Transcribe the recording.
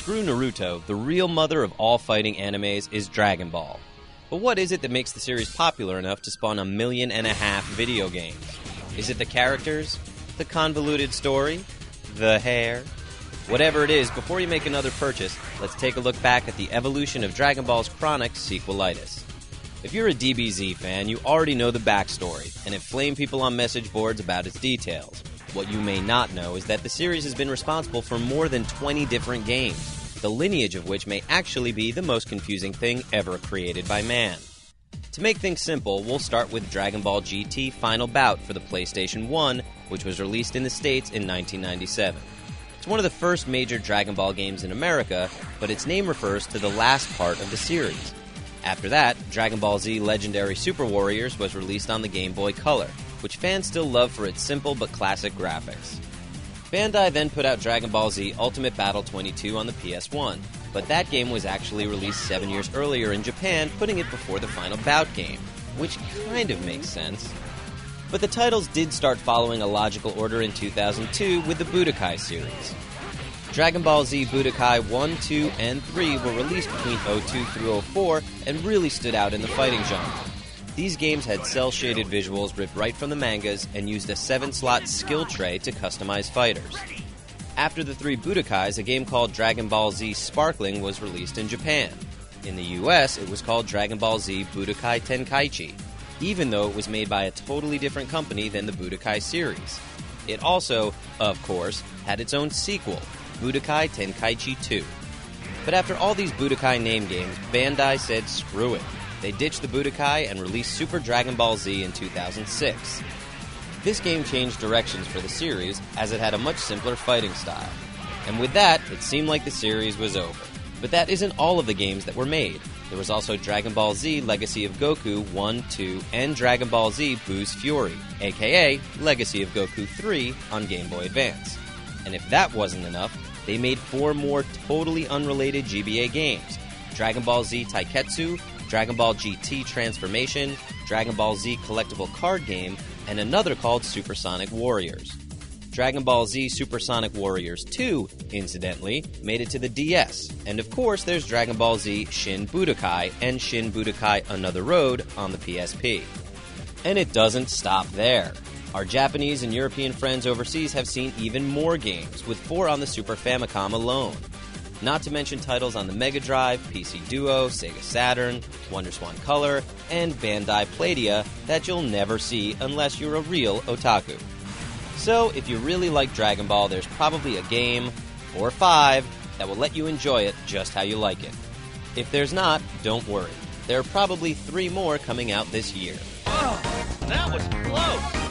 Screw Naruto, the real mother of all fighting animes is Dragon Ball. But what is it that makes the series popular enough to spawn 1.5 million video games? Is it the characters? The convoluted story? The hair? Whatever it is, before you make another purchase, let's take a look back at the evolution of Dragon Ball's chronic sequelitis. If you're a DBZ fan, you already know the backstory, and have flamed people on message boards about its details. What you may not know is that the series has been responsible for more than 20 different games, the lineage of which may actually be the most confusing thing ever created by man. To make things simple, we'll start with Dragon Ball GT Final Bout for the PlayStation 1, which was released in the States in 1997. It's one of the first major Dragon Ball games in America, but its name refers to the last part of the series. After that, Dragon Ball Z Legendary Super Warriors was released on the Game Boy Color, which fans still love for its simple but classic graphics. Bandai then put out Dragon Ball Z Ultimate Battle 22 on the PS1, but that game was actually released 7 years earlier in Japan, putting it before the Final Bout game, which kind of makes sense. But the titles did start following a logical order in 2002 with the Budokai series. Dragon Ball Z Budokai 1, 2, and 3 were released between 02 through 04 and really stood out in the fighting genre. These games had cel-shaded visuals ripped right from the mangas and used a 7-slot skill tray to customize fighters. After the 3 Budokais, a game called Dragon Ball Z Sparkling was released in Japan. In the US, it was called Dragon Ball Z Budokai Tenkaichi, even though it was made by a totally different company than the Budokai series. It also, of course, had its own sequel, Budokai Tenkaichi 2. But after all these Budokai name games, Bandai said screw it. They ditched the Budokai and released Super Dragon Ball Z in 2006. This game changed directions for the series, as it had a much simpler fighting style. And with that, it seemed like the series was over. But that isn't all of the games that were made. There was also Dragon Ball Z Legacy of Goku 1, 2, and Dragon Ball Z Boo's Fury, aka Legacy of Goku 3 on Game Boy Advance. And if that wasn't enough, they made 4 more totally unrelated GBA games: Dragon Ball Z Taiketsu, Dragon Ball GT Transformation, Dragon Ball Z Collectible Card Game, and another called Supersonic Warriors. Dragon Ball Z Supersonic Warriors 2, incidentally, made it to the DS, and of course there's Dragon Ball Z Shin Budokai and Shin Budokai Another Road on the PSP. And it doesn't stop there. Our Japanese and European friends overseas have seen even more games, with 4 on the Super Famicom alone. Not to mention titles on the Mega Drive, PC Duo, Sega Saturn, WonderSwan Color, and Bandai Playdia that you'll never see unless you're a real otaku. So, if you really like Dragon Ball, there's probably a game, or 5, that will let you enjoy it just how you like it. If there's not, don't worry. There are probably 3 more coming out this year. Oh, that was close!